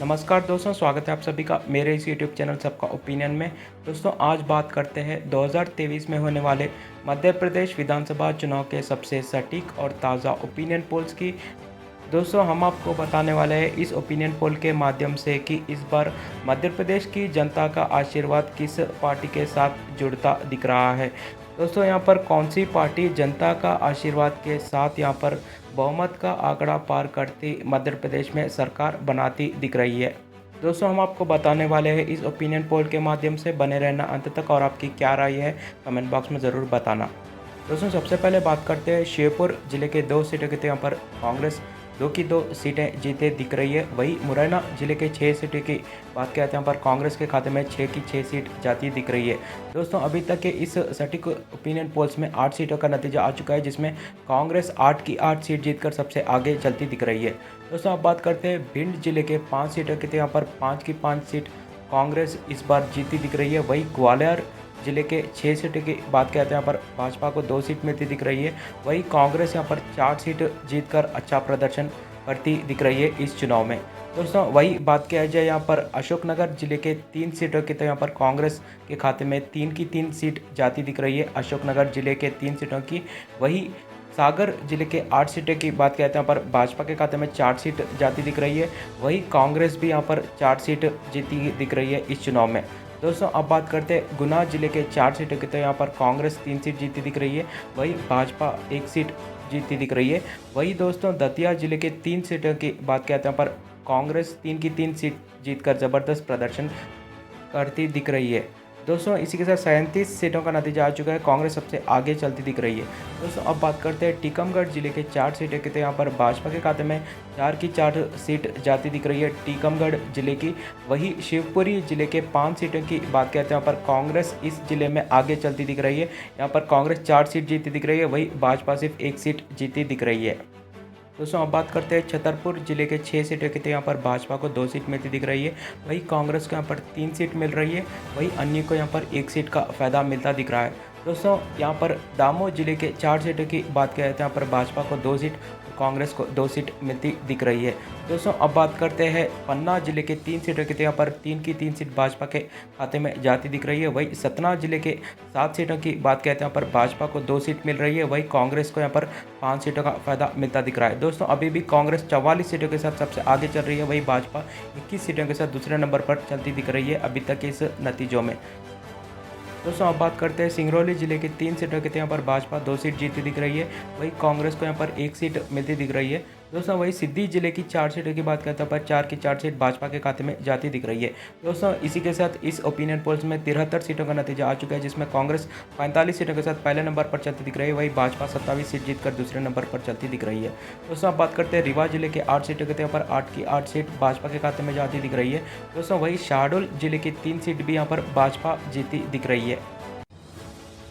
नमस्कार दोस्तों, स्वागत है आप सभी का मेरे इस यूट्यूब चैनल सबका ओपिनियन में। दोस्तों आज बात करते हैं 2023 में होने वाले मध्य प्रदेश विधानसभा चुनाव के सबसे सटीक और ताज़ा ओपिनियन पोल्स की। दोस्तों हम आपको बताने वाले हैं इस ओपिनियन पोल के माध्यम से कि इस बार मध्य प्रदेश की जनता का आशीर्वाद किस पार्टी के साथ जुड़ता दिख रहा है। दोस्तों यहाँ पर कौन सी पार्टी जनता का आशीर्वाद के साथ यहाँ पर बहुमत का आंकड़ा पार करती मध्य प्रदेश में सरकार बनाती दिख रही है। दोस्तों हम आपको बताने वाले हैं इस ओपिनियन पोल के माध्यम से, बने रहना अंत तक और आपकी क्या राय है कमेंट बॉक्स में ज़रूर बताना। दोस्तों सबसे पहले बात करते हैं श्योपुर जिले के 2 सीटों की, तो यहाँ पर कांग्रेस 2 की 2 सीटें जीते दिख रही है। वही मुरैना जिले के 6 सीटों की बात किया जाए, यहाँ पर कांग्रेस के खाते में 6 की 6 सीट जाती दिख रही है। दोस्तों अभी तक के इस सटीक ओपिनियन पोल्स में 8 सीटों का नतीजा आ चुका है, जिसमें कांग्रेस 8 की 8 सीट जीतकर सबसे आगे चलती दिख रही है। दोस्तों अब बात करते हैं भिंड जिले के 5 सीटों की, तो यहाँ पर 5 की 5 सीट कांग्रेस इस बार जीती दिख रही है। वही ग्वालियर जिले के 6 सीट की बात करते हैं, यहाँ पर भाजपा को 2 सीट मिलती दिख रही है। वही कांग्रेस यहाँ पर 4 सीट जीतकर अच्छा प्रदर्शन करती दिख रही है इस चुनाव में। दोस्तों वही बात किया जाए यहाँ पर अशोकनगर जिले के 3 सीटों की, तो यहाँ पर कांग्रेस के खाते में 3 की 3 सीट जाती दिख रही है अशोकनगर जिले के 3 सीटों की। वही सागर जिले के 8 सीटों की बात करते हैं, यहाँ पर भाजपा के खाते में 4 सीट जाती दिख रही है। वही कांग्रेस भी यहाँ पर 4 सीट जीती दिख रही है इस चुनाव में। दोस्तों अब बात करते हैं गुना जिले के 4 सीटों की, तो यहाँ पर कांग्रेस 3 सीट जीती दिख रही है। वही भाजपा 1 सीट जीती दिख रही है। वही दोस्तों दतिया जिले के 3 सीटों की बात करते हैं, यहाँ पर कांग्रेस 3 की 3 सीट जीतकर ज़बरदस्त प्रदर्शन करती दिख रही है। दोस्तों इसी के साथ 37 सीटों का नतीजा आ चुका है, कांग्रेस सबसे आगे चलती दिख रही है। दोस्तों अब बात करते हैं टीकमगढ़ जिले के 4 सीटें की, तो यहाँ पर भाजपा के खाते में 4 की 4 सीट जाती दिख रही है टीकमगढ़ जिले की। वही शिवपुरी जिले के 5 सीटों की बात करते हैं, यहाँ पर कांग्रेस इस जिले में आगे चलती दिख रही है। यहाँ पर कांग्रेस 4 सीट जीती दिख रही है, वही भाजपा सिर्फ 1 सीट जीती दिख रही है। दोस्तों अब बात करते हैं छतरपुर जिले के 6 सीटों की, तो यहाँ पर भाजपा को 2 सीट मिलती दिख रही है। वही कांग्रेस को यहाँ पर 3 सीट मिल रही है। वही अन्य को यहाँ पर 1 सीट का फायदा मिलता दिख रहा है। दोस्तों यहाँ पर दामोह जिले के 4 सीटों की बात किया जाए, तो यहाँ पर भाजपा को 2 सीट, कांग्रेस को 2 सीट मिलती दिख रही है। दोस्तों अब बात करते हैं पन्ना जिले के 3 सीटों की, तो यहाँ पर 3 की 3 सीट भाजपा के खाते में जाती दिख रही है। वही सतना जिले के 7 सीटों की बात कहते हैं, यहाँ पर भाजपा को 2 सीट मिल रही है। वही कांग्रेस को यहाँ पर 5 सीटों का फायदा मिलता दिख रहा है। दोस्तों अभी भी कांग्रेस 44 सीटों के साथ सबसे आगे चल रही है। वही भाजपा 21 सीटों के साथ दूसरे नंबर पर चलती दिख रही है अभी तक के इस नतीजों में। दोस्तों अब बात करते हैं सिंगरौली जिले के 3 सीटों के, यहाँ पर भाजपा 2 सीट जीती दिख रही है। वही कांग्रेस को यहाँ पर 1 सीट मिलती दिख रही है। दोस्तों वही सिद्दी जिले की 4 सीटों की बात करते हैं, पर 4 की 4 सीट भाजपा के खाते में जाती दिख रही है। दोस्तों इसी के साथ इस ओपिनियन पोल्स में 73 सीटों का नतीजा आ चुका है, जिसमें कांग्रेस 45 सीटों के साथ पहले नंबर पर चलती दिख रही है। वही भाजपा 27 सीट जीतकर दूसरे नंबर पर चलती दिख रही है। दोस्तों अब बात करते हैं रीवा जिले के 8 सीटों के, यहाँ पर 8 की 8 सीट भाजपा के खाते में जाती दिख रही है। दोस्तों वही शहडोल जिले की 3 सीट भी यहाँ पर भाजपा जीती दिख रही है।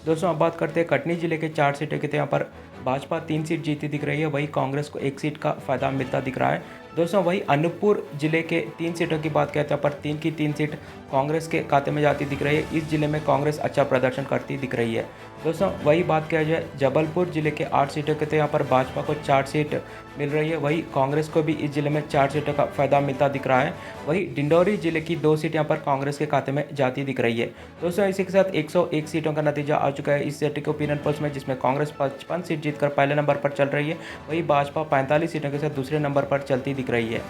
दोस्तों अब बात करते हैं कटनी जिले के 4 सीटें की, तो यहाँ पर भाजपा 3 सीट जीती दिख रही है। वही कांग्रेस को 1 सीट का फायदा मिलता दिख रहा है। दोस्तों वही अनूपपुर जिले के 3 सीटों की बात करते हैं, पर 3 की 3 सीट कांग्रेस के खाते में जाती दिख रही है। इस जिले में कांग्रेस अच्छा प्रदर्शन करती दिख रही है। दोस्तों वही बात किया जाए जबलपुर जिले के 8 सीटों के, तो यहाँ पर भाजपा को 4 सीट मिल रही है। वही कांग्रेस को भी इस जिले में 4 सीटों का फायदा मिलता दिख रहा है। वही डिंडौरी जिले की 2 सीट यहाँ पर कांग्रेस के खाते में जाती दिख रही है। दोस्तों इसी के साथ 101 सीटों का नतीजा आ चुका है इस सटीक ओपिनियन पोल्स में, जिसमें कांग्रेस 55 सीट जीतकर पहले नंबर पर चल रही है। वही भाजपा 45 सीटों के साथ दूसरे नंबर पर चलती दिख रही है।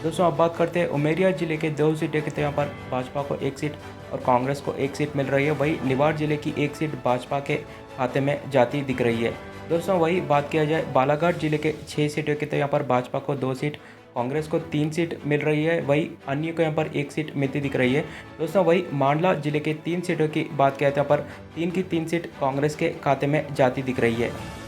दोस्तों अब बात करते हैं उमेरिया जिले के 2 सीटें की, तो यहाँ पर भाजपा को 1 सीट और कांग्रेस को 1 सीट मिल रही है। वही निवाड़ जिले की 1 सीट भाजपा के खाते में जाती दिख रही है। दोस्तों वही बात किया जाए बालाघाट जिले के 6 सीटों की, तो यहाँ पर भाजपा को 2 सीट, कांग्रेस को 3 सीट मिल रही है। वही अन्य को यहाँ पर 1 सीट मिलती दिख रही है। दोस्तों वही मांडला जिले के 3 सीटों की बात किया जाए, यहाँ पर 3 की 3 सीट कांग्रेस के खाते में जाती दिख रही है।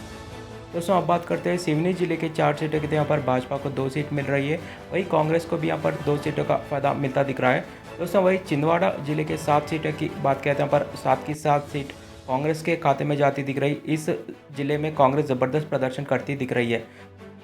दोस्तों अब बात करते हैं सिवनी जिले के 4 सीटों की, तो यहाँ पर भाजपा को 2 सीट मिल रही है। वही कांग्रेस को भी यहाँ पर 2 सीटों का फायदा मिलता दिख रहा है। दोस्तों वही छिंदवाड़ा जिले के 7 सीटों की बात कहते हैं, यहाँ पर 7 की 7 सीट कांग्रेस के खाते में जाती दिख रही। इस जिले में कांग्रेस ज़बरदस्त प्रदर्शन करती दिख रही है।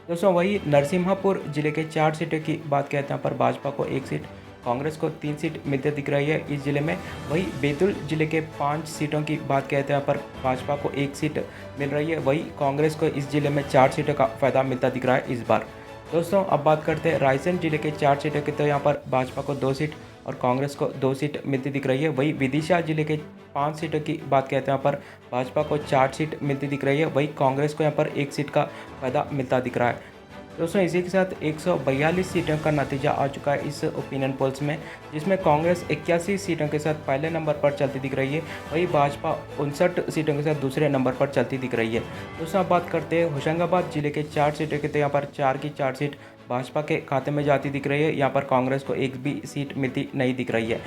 दोस्तों वही नरसिम्हापुर जिले के 4 सीटों की बात कहते हैं, यहाँ पर भाजपा को 1 सीट, कांग्रेस को 3 सीट मिलते दिख रही है इस जिले में। वही बैतूल जिले के 5 सीटों की बात कहते हैं, पर भाजपा को 1 सीट मिल रही है। वही कांग्रेस को इस जिले में 4 सीटों का फायदा मिलता दिख रहा है इस बार। दोस्तों अब बात करते हैं रायसेन जिले के 4 सीटों की, तो यहाँ पर भाजपा को 2 सीट और कांग्रेस को 2 सीट मिलती दिख रही है। वहीं विदिशा जिले के 5 सीटों की बात करते हैं, यहाँ पर भाजपा को 4 सीट मिलती दिख रही है। वहीं कांग्रेस को यहाँ पर 1 सीट का फ़ायदा मिलता दिख रहा है। दोस्तों इसी के साथ 142 सीटों का नतीजा आ चुका है इस ओपिनियन पोल्स में, जिसमें कांग्रेस 81 सीटों के साथ पहले नंबर पर चलती दिख रही है। वहीं भाजपा 59 सीटों के साथ दूसरे नंबर पर चलती दिख रही है। दोस्तों अब बात करते हैं होशंगाबाद जिले के 4 सीटों की, तो यहाँ पर 4 की 4 सीट भाजपा के खाते में जाती दिख रही है। यहाँ पर कांग्रेस को एक भी सीट मिलती नहीं दिख रही है।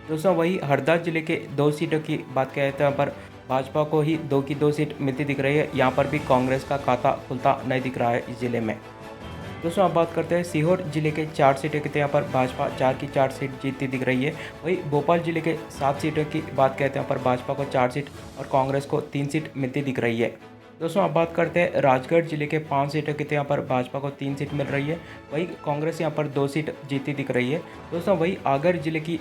दोस्तों वही हरदा जिले के 2 सीटों की बात करें तो यहाँ पर भाजपा को ही 2 की 2 सीट मिलती दिख रही है। यहाँ पर भी कांग्रेस का खाता खुलता नहीं दिख रहा है इस जिले में। दोस्तों अब बात करते हैं सीहोर जिले के 4 सीटें की, तो यहाँ पर भाजपा 4 की 4 सीट जीतती दिख रही है। वहीं भोपाल जिले के 7 सीटों की बात करते हैं, यहाँ पर भाजपा को 4 सीट और कांग्रेस को 3 सीट मिलती दिख रही है। दोस्तों अब बात करते हैं राजगढ़ जिले के 5 सीटों की, तो यहाँ पर भाजपा को 3 सीट मिल रही है। वहीं कांग्रेस यहाँ पर 2 सीट जीतती दिख रही है। दोस्तों वहीं आगर जिले की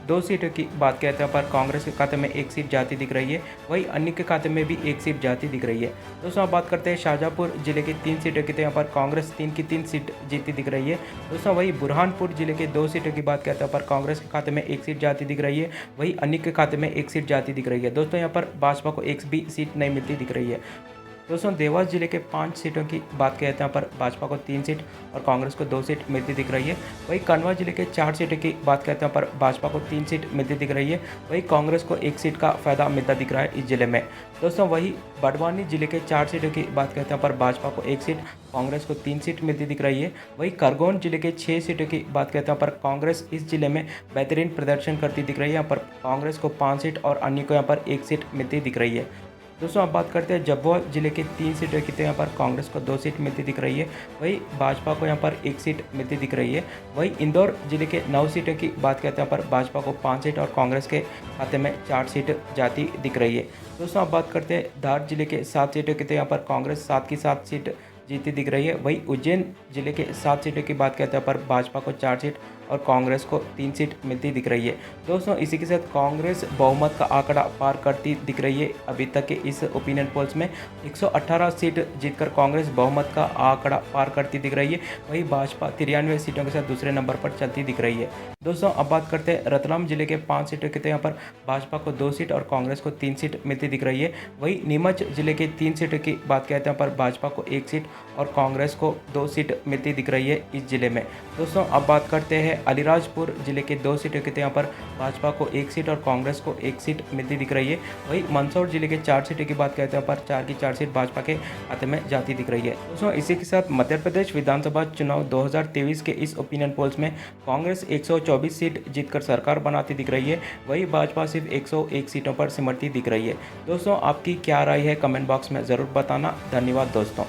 2 सीटों की बात करते हैं, पर कांग्रेस के खाते में 1 सीट जाती दिख रही है। वहीं अन्य के खाते में भी 1 सीट जाती दिख रही है। दोस्तों अब बात करते हैं शाहजहाँपुर जिले के 3 सीटों की, तो यहाँ पर कांग्रेस 3 की 3 सीट जीती दिख रही है। दोस्तों वहीं बुरहानपुर जिले के 2 सीटों की बात करते हैं, पर कांग्रेस के खाते में 1 सीट जाती दिख रही है। वहीं अन्य के खाते में 1 सीट जाती दिख रही है। दोस्तों यहाँ पर भाजपा को 1 भी सीट नहीं मिलती दिख रही है। दोस्तों देवास जिले के 5 सीटों की बात करते हैं, पर भाजपा को 3 सीट और कांग्रेस को 2 सीट मिलती दिख रही है। वहीं खंडवा जिले के 4 सीटों की बात करते हैं, पर भाजपा को 3 सीट मिलती दिख रही है। वहीं कांग्रेस को 1 सीट का फायदा मिलता दिख रहा है इस जिले में। दोस्तों वहीं बड़वानी जिले के 4 सीटों की बात करते हैं, पर भाजपा को 1 सीट, कांग्रेस को 3 सीट मिलती दिख रही है। वहीं खरगोन जिले के 6 सीटों की बात करते हैं, पर कांग्रेस इस जिले में बेहतरीन प्रदर्शन करती दिख रही है। यहाँ पर कांग्रेस को 5 सीट और अन्य को यहाँ पर 1 सीट मिलती दिख रही है। दोस्तों अब बात करते हैं झाबुआ जिले के 3 सीटों की, तो यहाँ पर कांग्रेस को 2 सीट मिलती दिख रही है। वहीं भाजपा को यहाँ पर 1 सीट मिलती दिख रही है। वहीं इंदौर जिले के 9 सीटों की बात करते हैं, पर भाजपा को 5 सीट और कांग्रेस के खाते में 4 सीट जाती दिख रही है। दोस्तों अब बात करते हैं धार जिले के 7 सीटों की, तो यहाँ पर कांग्रेस 7 की 7 सीट जीती दिख रही है। वहीं उज्जैन जिले के 7 सीटों की बात करते हैं, पर भाजपा को 4 सीट और कांग्रेस को 3 सीट मिलती दिख रही है। दोस्तों इसी के साथ कांग्रेस बहुमत का आंकड़ा पार करती दिख रही है। अभी तक के इस ओपिनियन पोल्स में 118 सीट जीतकर कांग्रेस बहुमत का आंकड़ा पार करती दिख रही है। वहीं भाजपा 93 सीटों के साथ दूसरे नंबर पर चलती दिख रही है। दोस्तों अब बात करते हैं रतलाम जिले के 5 सीटों की, तो यहाँ पर भाजपा को 2 सीट और कांग्रेस को 3 सीट मिलती दिख रही है। वहीं नीमच जिले के 3 सीटों की बात करते हैं, पर भाजपा को 1 सीट और कांग्रेस को 2 सीट मिलती दिख रही है इस जिले में। दोस्तों अब बात करते हैं अलीराजपुर जिले के 2 सीटों की, तो यहाँ पर भाजपा को 1 सीट और कांग्रेस को 1 सीट मिलती दिख रही है। वहीं मंदसौर जिले के 4 सीटों की बात करते हैं, पर 4 की 4 सीट भाजपा के खाते में जाती दिख रही है। दोस्तों इसी के साथ मध्य प्रदेश विधानसभा चुनाव 2023 के इस ओपिनियन पोल्स में कांग्रेस 124 सीट जीतकर सरकार बनाती दिख रही है। वहीं भाजपा सिर्फ 101 सीटों पर सिमरती दिख रही है। दोस्तों आपकी क्या राय है, कमेंट बॉक्स में ज़रूर बताना। धन्यवाद दोस्तों।